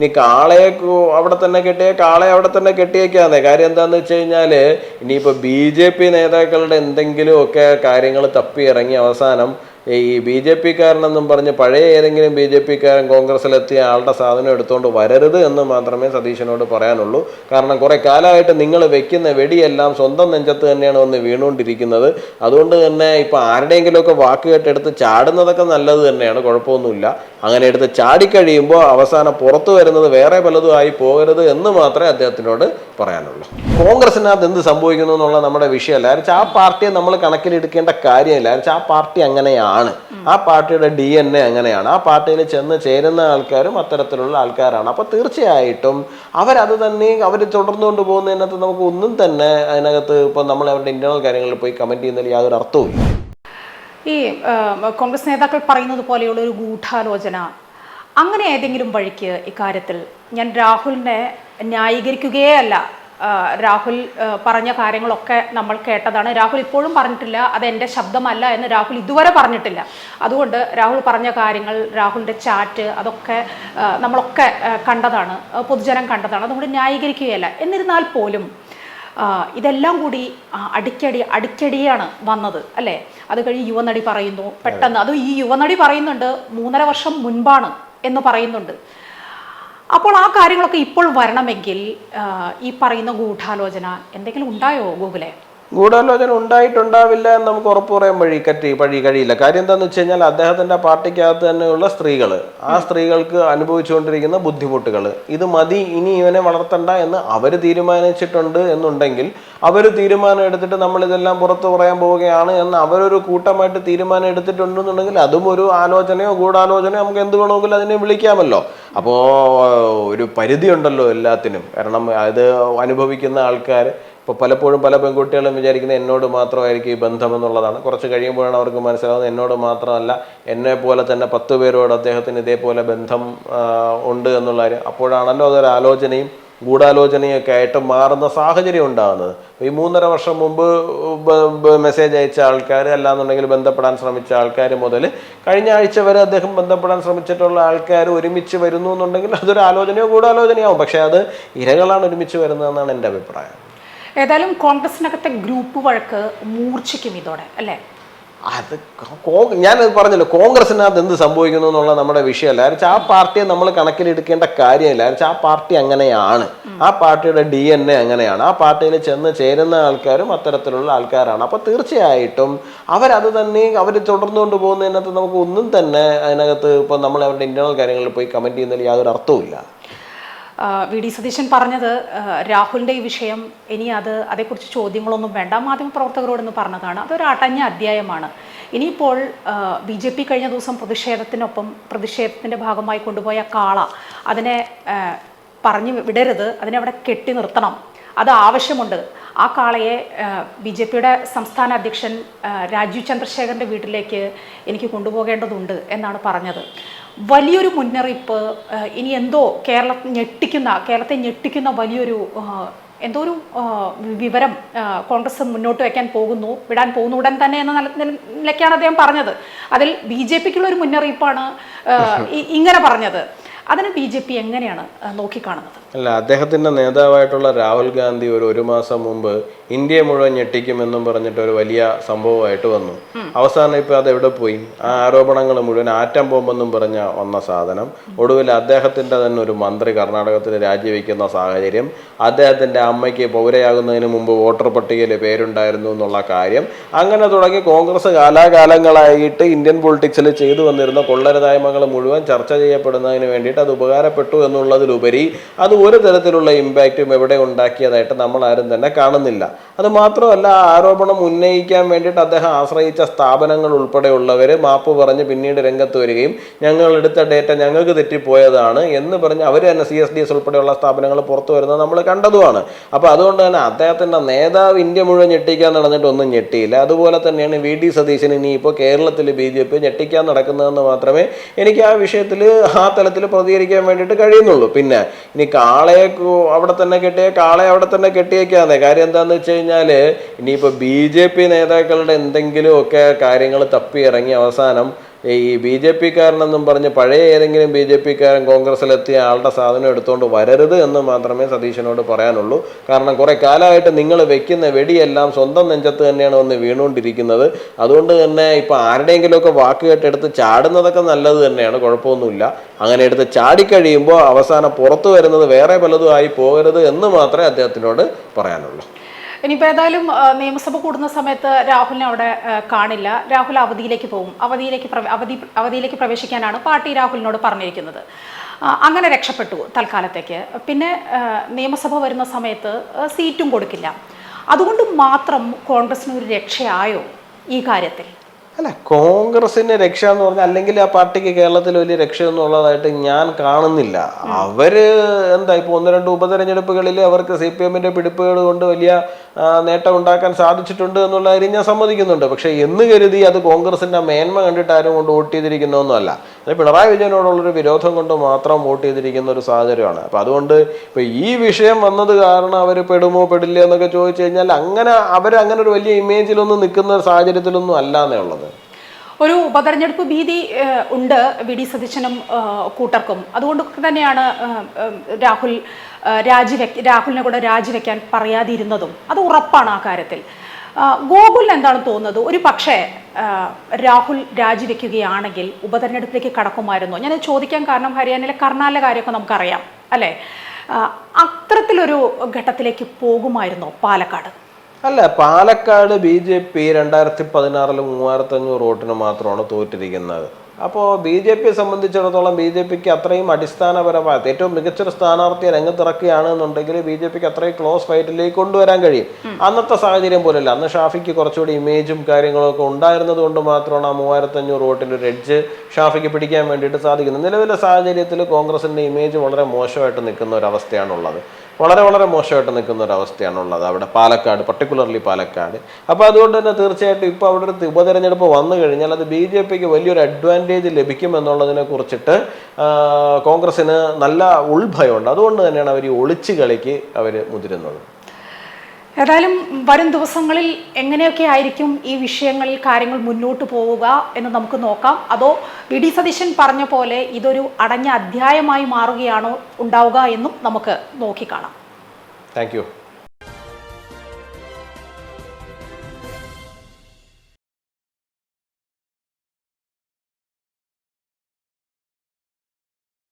ഇനി കാളയെ അവിടെ തന്നെ കാളയെ അവിടെ തന്നെ കെട്ടിയേക്കാന്നേ. കാര്യം എന്താന്ന് വെച്ച് കഴിഞ്ഞാല് ഇനിയിപ്പോ BJP നേതാക്കളുടെ എന്തെങ്കിലും ഒക്കെ കാര്യങ്ങൾ തപ്പി ഇറങ്ങി അവസാനം ഈ BJP കാരനെന്നും പറഞ്ഞ് പഴയ ഏതെങ്കിലും BJP കാരൻ കോൺഗ്രസിലെത്തിയ ആളുടെ സാധനം എടുത്തുകൊണ്ട് വരരുത് എന്ന് മാത്രമേ സതീശനോട് പറയാനുള്ളൂ. കാരണം കുറെ കാലമായിട്ട് നിങ്ങൾ വെക്കുന്ന വെടിയെല്ലാം സ്വന്തം നെഞ്ചത്ത് തന്നെയാണ് വന്ന് വീണുകൊണ്ടിരിക്കുന്നത്. അതുകൊണ്ട് തന്നെ ഇപ്പൊ ആരുടെയെങ്കിലുമൊക്കെ വാക്ക് കേട്ടെടുത്ത് ചാടുന്നതൊക്കെ നല്ലത് തന്നെയാണ്, കുഴപ്പമൊന്നുമില്ല. അങ്ങനെ എടുത്ത് ചാടിക്കഴിയുമ്പോൾ അവസാനം പുറത്തു വരുന്നത് വേറെ പലതും ആയി പോകരുത് എന്ന് മാത്രമേ അദ്ദേഹത്തിനോട് പറയാനുള്ളൂ. കോൺഗ്രസിനകത്ത് എന്ത് സംഭവിക്കുന്നു എന്നുള്ള നമ്മുടെ വിഷയമല്ല. ആ പാർട്ടിയെ നമ്മൾ കണക്കിലെടുക്കേണ്ട കാര്യമില്ല. ആ പാർട്ടി അങ്ങനെയാണ്, ആ പാർട്ടിയുടെ DNA അങ്ങനെയാണ്. ആ പാർട്ടിയിൽ ചെന്ന് ചേരുന്ന ആൾക്കാരും അത്തരത്തിലുള്ള ആൾക്കാരാണ്. അപ്പൊ തീർച്ചയായിട്ടും അവരത് തന്നെ അവർ തുടർന്നുകൊണ്ട് പോകുന്നതിനകത്ത് നമുക്ക് ഒന്നും തന്നെ അതിനകത്ത് ഇപ്പൊ നമ്മൾ അവരുടെ ഇന്റേണൽ കാര്യങ്ങളിൽ പോയി കമന്റ് ചെയ്യുന്നതിൽ യാതൊരു അർത്ഥവും. ഈ കോൺഗ്രസ് നേതാക്കൾ പറയുന്നത് പോലെയുള്ള ഒരു ഗൂഢാലോചന അങ്ങനെ ഏതെങ്കിലും വഴിക്ക് ഇക്കാര്യത്തിൽ ഞാൻ രാഹുലിനെ ന്യായീകരിക്കുകയേ അല്ല. രാഹുൽ പറഞ്ഞ കാര്യങ്ങളൊക്കെ നമ്മൾ കേട്ടതാണ്. രാഹുൽ ഇപ്പോഴും പറഞ്ഞിട്ടില്ല അത് എൻ്റെ ശബ്ദമല്ല എന്ന് രാഹുൽ ഇതുവരെ പറഞ്ഞിട്ടില്ല. അതുകൊണ്ട് രാഹുൽ പറഞ്ഞ കാര്യങ്ങൾ, രാഹുലിൻ്റെ ചാറ്റ്, അതൊക്കെ നമ്മളൊക്കെ കണ്ടതാണ്, പൊതുജനം കണ്ടതാണ്. അതുകൊണ്ട് ന്യായീകരിക്കുകയല്ല. എന്നിരുന്നാൽ പോലും ഇതെല്ലാം കൂടി അടിക്കടിയാണ് വന്നത് അല്ലേ? അത് കഴിഞ്ഞ് യുവനടി പറയുന്നു പെട്ടെന്ന്, അത് ഈ യുവനടി പറയുന്നുണ്ട് 3.5 വർഷം മുൻപാണ് എന്ന് പറയുന്നുണ്ട്. അപ്പോൾ ആ കാര്യങ്ങളൊക്കെ ഇപ്പോൾ വരണമെങ്കിൽ ഈ പറയുന്ന ഗൂഢാലോചന എന്തെങ്കിലും ഉണ്ടായോ ഗൂഗിളെ? ഗൂഢാലോചന ഉണ്ടായിട്ടുണ്ടാവില്ല എന്ന് നമുക്ക് ഉറപ്പ് പറയാൻ കഴിയില്ല. കാര്യം എന്താണെന്ന് വെച്ച് കഴിഞ്ഞാൽ അദ്ദേഹത്തിന്റെ പാർട്ടിക്കകത്ത് തന്നെയുള്ള സ്ത്രീകൾ, ആ സ്ത്രീകൾക്ക് അനുഭവിച്ചുകൊണ്ടിരിക്കുന്ന ബുദ്ധിമുട്ടുകൾ, ഇത് മതി ഇനി ഇവനെ വളർത്തണ്ട എന്ന് അവർ തീരുമാനിച്ചിട്ടുണ്ട് എന്നുണ്ടെങ്കിൽ, അവർ തീരുമാനം എടുത്തിട്ട് നമ്മൾ ഇതെല്ലാം പുറത്തു പറയാൻ പോവുകയാണ് എന്ന് അവരൊരു കൂട്ടമായിട്ട് തീരുമാനം എടുത്തിട്ടുണ്ടെന്നുണ്ടെങ്കിൽ അതും ഒരു ആലോചനയോ ഗൂഢാലോചനയോ നമുക്ക് എന്ത് വേണമെങ്കിലും അതിനെ വിളിക്കാമല്ലോ. അപ്പോൾ ഒരു പരിധി ഉണ്ടല്ലോ എല്ലാത്തിനും. കാരണം അത് അനുഭവിക്കുന്ന ആൾക്കാർ ഇപ്പോൾ പലപ്പോഴും പല പെൺകുട്ടികളും വിചാരിക്കുന്നത് എന്നോട് മാത്രമായിരിക്കും ഈ ബന്ധം എന്നുള്ളതാണ്. കുറച്ച് കഴിയുമ്പോഴാണ് അവർക്ക് മനസ്സിലാവുന്നത് എന്നോട് മാത്രമല്ല, എന്നെ പോലെ തന്നെ 10 പേരോട് അദ്ദേഹത്തിന് ഇതേപോലെ ബന്ധം ഉണ്ട് എന്നുള്ള കാര്യം. അപ്പോഴാണല്ലോ അതൊരു ആലോചനയും ഗൂഢാലോചനയൊക്കെ ആയിട്ട് മാറുന്ന സാഹചര്യം ഉണ്ടാകുന്നത്. ഈ 3.5 വർഷം മുമ്പ് മെസ്സേജ് അയച്ച ആൾക്കാർ, അല്ലാന്നുണ്ടെങ്കിൽ ബന്ധപ്പെടാൻ ശ്രമിച്ച ആൾക്കാർ മുതൽ കഴിഞ്ഞ ആഴ്ച വരെ അദ്ദേഹം ബന്ധപ്പെടാൻ ശ്രമിച്ചിട്ടുള്ള ആൾക്കാർ ഒരുമിച്ച് വരുന്നു എന്നുണ്ടെങ്കിൽ അതൊരു ആലോചനയോ ഗൂഢാലോചനയാവും. പക്ഷെ അത് ഇരകളാണ് ഒരുമിച്ച് വരുന്നതെന്നാണ് എൻ്റെ അഭിപ്രായം. ഏതായാലും കോൺഗ്രസിനകത്തെ ഗ്രൂപ്പ് വഴക്ക് മൂർച്ഛിക്കും ഇതോടെ അല്ലേ? അത് ഞാനത് പറഞ്ഞല്ലോ, കോൺഗ്രസിനകത്ത് എന്ത് സംഭവിക്കുന്നു എന്നുള്ള നമ്മുടെ വിഷയമല്ല. ആ പാർട്ടിയെ നമ്മൾ കണക്കിലെടുക്കേണ്ട കാര്യമില്ല. ആ പാർട്ടി അങ്ങനെയാണ്, ആ പാർട്ടിയുടെ DNA അങ്ങനെയാണ്. ആ പാർട്ടിയിൽ ചെന്ന് ചേരുന്ന ആൾക്കാരും അത്തരത്തിലുള്ള ആൾക്കാരാണ്. അപ്പൊ തീർച്ചയായിട്ടും അവരത് തന്നെ അവർ തുടർന്നുകൊണ്ട് പോകുന്നതിനകത്ത് നമുക്ക് ഒന്നും തന്നെ അതിനകത്ത് ഇപ്പൊ നമ്മൾ അവരുടെ ഇന്റേണൽ കാര്യങ്ങളിൽ പോയി കമന്റ് ചെയ്യുന്നതിൽ യാതൊരു അർത്ഥവും. VD സതീശൻ പറഞ്ഞത് രാഹുലിൻ്റെ ഈ വിഷയം ഇനി അതേക്കുറിച്ച് ചോദ്യങ്ങളൊന്നും വേണ്ട, മാധ്യമപ്രവർത്തകരോടെന്ന് പറഞ്ഞതാണ്. അതൊരു അടഞ്ഞ അധ്യായമാണ്. ഇനിയിപ്പോൾ BJP കഴിഞ്ഞ ദിവസം പ്രതിഷേധത്തിൻ്റെ ഭാഗമായി കൊണ്ടുപോയ കാള, അതിനെ പറഞ്ഞു വിടരുത്, അതിനെ അവിടെ കെട്ടി നിർത്തണം, അത് ആവശ്യമുണ്ട്. ആ കാളയെ BJPയുടെ സംസ്ഥാന അധ്യക്ഷൻ രാജീവ് ചന്ദ്രശേഖറിൻ്റെ വീട്ടിലേക്ക് എനിക്ക് കൊണ്ടുപോകേണ്ടതുണ്ട് എന്നാണ് പറഞ്ഞത്. വലിയൊരു മുന്നറിയിപ്പ്. ഇനി എന്തോ കേരളത്തെ ഞെട്ടിക്കുന്ന വലിയൊരു എന്തോ ഒരു വിവരം കോൺഗ്രസ് മുന്നോട്ട് വിടാൻ പോകുന്നു ഉടൻ തന്നെ എന്ന നിലയ്ക്കാണ് അദ്ദേഹം പറഞ്ഞത്. അതിൽ BJPക്കുള്ള ഒരു മുന്നറിയിപ്പാണ് ഇങ്ങനെ പറഞ്ഞത്. അതിന് BJP എങ്ങനെയാണ് നോക്കിക്കാണുന്നത്? അല്ല, അദ്ദേഹത്തിന്റെ നേതാവായിട്ടുള്ള രാഹുൽ ഗാന്ധി ഒരു മാസം മുമ്പ് ഇന്ത്യയെ മുഴുവൻ ഞെട്ടിക്കുമെന്നും പറഞ്ഞിട്ട് ഒരു വലിയ സംഭവമായിട്ട് വന്നു. അവസാനം ഇപ്പൊ അത് എവിടെ പോയി? ആ ആരോപണങ്ങൾ മുഴുവൻ ആറ്റം ബോംബെന്നും പറഞ്ഞ വന്ന സാധനം ഒടുവിൽ അദ്ദേഹത്തിന്റെ തന്നെ ഒരു മന്ത്രി കർണാടകത്തിൽ രാജിവെക്കുന്ന സാഹചര്യം, അദ്ദേഹത്തിന്റെ അമ്മയ്ക്ക് പൗരയാകുന്നതിന് മുമ്പ് വോട്ടർ പട്ടികയിൽ പേരുണ്ടായിരുന്നു എന്നുള്ള കാര്യം, അങ്ങനെ തുടങ്ങി കോൺഗ്രസ് കാലാകാലങ്ങളായിട്ട് ഇന്ത്യൻ പൊളിറ്റിക്സിൽ ചെയ്തു വന്നിരുന്ന കൊള്ളരുതായ്മകൾ മുഴുവൻ ചർച്ച ചെയ്യപ്പെടുന്നതിന് വേണ്ടിയിട്ട് അത് ഉപകാരപ്പെട്ടു എന്നുള്ളതിലുപരി അത് ഒരു തരത്തിലുള്ള ഇമ്പാക്റ്റും എവിടെ ഉണ്ടാക്കിയതായിട്ട് നമ്മൾ ആരും തന്നെ കാണുന്നില്ല. അത് മാത്രമല്ല, ആരോപണം ഉന്നയിക്കാൻ വേണ്ടിയിട്ട് അദ്ദേഹം ആശ്രയിച്ച സ്ഥാപനങ്ങൾ ഉൾപ്പെടെയുള്ളവർ മാപ്പ് പറഞ്ഞ് പിന്നീട് രംഗത്ത് വരികയും ഞങ്ങൾ എടുത്ത ഡേറ്റ ഞങ്ങൾക്ക് തെറ്റിപ്പോയതാണ് എന്ന് പറഞ്ഞ് അവർ തന്നെ CSDS ഉൾപ്പെടെയുള്ള സ്ഥാപനങ്ങൾ പുറത്തു വരുന്നത് നമ്മൾ കണ്ടതുമാണ്. അപ്പോൾ അതുകൊണ്ട് തന്നെ അദ്ദേഹത്തിൻ്റെ നേതാവ് ഇന്ത്യ മുഴുവൻ ഞെട്ടിക്കാൻ നടന്നിട്ട് ഒന്നും ഞെട്ടിയില്ല. അതുപോലെ തന്നെയാണ് VD സതീശൻ ഇനിയിപ്പോൾ കേരളത്തിൽ BJP ഞെട്ടിക്കാൻ നടക്കുന്നതെന്ന് മാത്രമേ എനിക്ക് ആ വിഷയത്തിൽ ആ തലത്തിൽ പ്രതികരിക്കാൻ വേണ്ടിയിട്ട് കഴിയുന്നുള്ളൂ. പിന്നെ ഇനി കാളയെ അവിടെ തന്നെ കെട്ടിയേക്കാന്നേ. കാര്യം എന്താണെന്ന് വെച്ച് കഴിഞ്ഞാൽ ഇനിയിപ്പോൾ BJP നേതാക്കളുടെ എന്തെങ്കിലും ഒക്കെ കാര്യങ്ങൾ തപ്പി ഇറങ്ങി അവസാനം ഈ BJP-കാരനെന്നും പറഞ്ഞ് പഴയ ഏതെങ്കിലും BJP-കാരൻ കോൺഗ്രസ്സിലെത്തിയ ആളുടെ സാധനം എടുത്തുകൊണ്ട് വരരുത് എന്ന് മാത്രമേ സതീശനോട് പറയാനുള്ളൂ. കാരണം കുറെ കാലമായിട്ട് നിങ്ങൾ വെക്കുന്ന വെടിയെല്ലാം സ്വന്തം നെഞ്ചത്ത് തന്നെയാണ് വന്ന് വീണുകൊണ്ടിരിക്കുന്നത്. അതുകൊണ്ട് തന്നെ ഇപ്പം ആരുടെയെങ്കിലുമൊക്കെ വാക്ക് കേട്ടെടുത്ത് ചാടുന്നതൊക്കെ നല്ലത് തന്നെയാണ്, കുഴപ്പമൊന്നുമില്ല. അങ്ങനെ എടുത്ത് ചാടിക്കഴിയുമ്പോൾ അവസാനം പുറത്തു വരുന്നത് വേറെ പലതും ആയി പോകരുത് എന്ന് മാത്രമേ അദ്ദേഹത്തിനോട് പറയാനുള്ളൂ. ഇനിയിപ്പോൾ ഏതായാലും നിയമസഭ കൂടുന്ന സമയത്ത് രാഹുലിനെ അവിടെ കാണില്ല. രാഹുൽ അവധിയിലേക്ക് പോകും. അവധിയിലേക്ക് പ്രവേശിക്കാനാണ് പാർട്ടി രാഹുലിനോട് പറഞ്ഞിരിക്കുന്നത്. അങ്ങനെ രക്ഷപ്പെട്ടു തൽക്കാലത്തേക്ക്. പിന്നെ നിയമസഭ വരുന്ന സമയത്ത് സീറ്റും കൊടുക്കില്ല. അതുകൊണ്ട് മാത്രം കോൺഗ്രസിന് ഒരു രക്ഷയായോ ഈ കാര്യത്തിൽ? അല്ല, കോൺഗ്രസിന് രക്ഷ എന്ന് പറഞ്ഞാൽ അല്ലെങ്കിൽ ആ പാർട്ടിക്ക് കേരളത്തിൽ വലിയ രക്ഷയൊന്നും ഉള്ളതായിട്ട് ഞാൻ കാണുന്നില്ല. അവര് എന്താ ഇപ്പോൾ 1-2 ഉപതെരഞ്ഞെടുപ്പുകളിൽ അവർക്ക് CPM-ന്റെ പിടിപ്പുകൾ കൊണ്ട് വലിയ നേട്ടം ഉണ്ടാക്കാൻ സാധിച്ചിട്ടുണ്ട് എന്നുള്ള കാര്യം ഞാൻ സമ്മതിക്കുന്നുണ്ട്. പക്ഷെ എന്ന് കരുതി അത് കോൺഗ്രസിന്റെ മേന്മ കണ്ടിട്ട് ആരും കൊണ്ട് വോട്ട് ചെയ്തിരിക്കുന്നൊന്നുമല്ല. അത് പിണറായി വിജയനോടുള്ളൊരു വിരോധം കൊണ്ട് മാത്രം വോട്ട് ചെയ്തിരിക്കുന്ന ഒരു സാഹചര്യമാണ്. അപ്പം അതുകൊണ്ട് ഇപ്പം ഈ വിഷയം വന്നത് കാരണം അവർ പെടുമോ പെടില്ല എന്നൊക്കെ ചോദിച്ചു കഴിഞ്ഞാൽ അങ്ങനെ ഒരു വലിയ ഇമേജിലൊന്നും നിൽക്കുന്ന ഒരു സാഹചര്യത്തിലൊന്നും അല്ലാന്നേ ഉള്ളത്. ഒരു ഉപതെരഞ്ഞെടുപ്പ് ഭീതി ഉണ്ട് VD സതീശനും കൂട്ടർക്കും. അതുകൊണ്ട് തന്നെയാണ് രാഹുലിനെ കൂടെ രാജിവെക്കാൻ പറയാതിരുന്നതും. അത് ഉറപ്പാണ് ആ കാര്യത്തിൽ. ഗോകുലിന് എന്താണ് തോന്നുന്നത്? ഒരു പക്ഷേ രാഹുൽ രാജിവെക്കുകയാണെങ്കിൽ ഉപതെരഞ്ഞെടുപ്പിലേക്ക് കടക്കുമായിരുന്നോ? ഞാൻ ചോദിക്കാൻ കാരണം ഹരിയാനയിലെ കർണാലിലെ കാര്യമൊക്കെ നമുക്കറിയാം അല്ലേ? അത്തരത്തിലൊരു ഘട്ടത്തിലേക്ക് പോകുമായിരുന്നോ പാലക്കാട്? അല്ല, പാലക്കാട് BJP 2016 3500 വോട്ടിന് മാത്രമാണ് തോറ്റിരിക്കുന്നത്. അപ്പോൾ BJP-യെ സംബന്ധിച്ചിടത്തോളം BJP-ക്ക് അത്രയും അടിസ്ഥാനപരമായ ഏറ്റവും മികച്ചൊരു സ്ഥാനാർത്ഥിയെ രംഗത്തിറക്കുകയാണെന്നുണ്ടെങ്കിൽ BJP-ക്ക് അത്രയും ക്ലോസ് ഫൈറ്റിലേക്ക് കൊണ്ടുവരാൻ കഴിയും. അന്നത്തെ സാഹചര്യം പോലെയല്ല. അന്ന് ഷാഫിക്ക് കുറച്ചുകൂടി ഇമേജും കാര്യങ്ങളൊക്കെ ഉണ്ടായിരുന്നത് കൊണ്ട് മാത്രമാണ് ആ 3500 വോട്ടിൻ്റെ ഒരു എഡ്ജ് ഷാഫിക്ക് പിടിക്കാൻ വേണ്ടിയിട്ട് സാധിക്കുന്നത്. നിലവിലെ സാഹചര്യത്തിൽ കോൺഗ്രസിൻ്റെ ഇമേജ് വളരെ മോശമായിട്ട് നിൽക്കുന്ന ഒരവസ്ഥയാണുള്ളത്. വളരെ മോശമായിട്ട് നിൽക്കുന്ന ഒരവസ്ഥയാണുള്ളത് അവിടെ പാലക്കാട്, പർട്ടിക്കുലർലി പാലക്കാട്. അപ്പോൾ അതുകൊണ്ട് തന്നെ തീർച്ചയായിട്ടും ഇപ്പോൾ അവിടെ ഒരു ഉപതെരഞ്ഞെടുപ്പ് വന്നു കഴിഞ്ഞാൽ അത് BJP-ക്ക് വലിയൊരു അഡ്വാൻറ്റേജ് ലഭിക്കുമെന്നുള്ളതിനെ കുറിച്ചിട്ട് കോൺഗ്രസ്സിന് നല്ല ഉൾഭയമുണ്ട്. അതുകൊണ്ട് തന്നെയാണ് അവർ ഈ ഒളിച്ചു കളിക്ക് അവർ മുതിരുന്നത്. ഏതായാലും വരും ദിവസങ്ങളിൽ എങ്ങനെയൊക്കെ ആയിരിക്കും ഈ വിഷയങ്ങളിൽ കാര്യങ്ങൾ മുന്നോട്ട് പോവുക എന്ന് നമുക്ക് നോക്കാം. അതോ VD സതീശൻ പറഞ്ഞ പോലെ ഇതൊരു അടഞ്ഞ അധ്യായമായി മാറുകയാണോ ഉണ്ടാവുക എന്നും നമുക്ക് നോക്കിക്കാണാം. Thank you.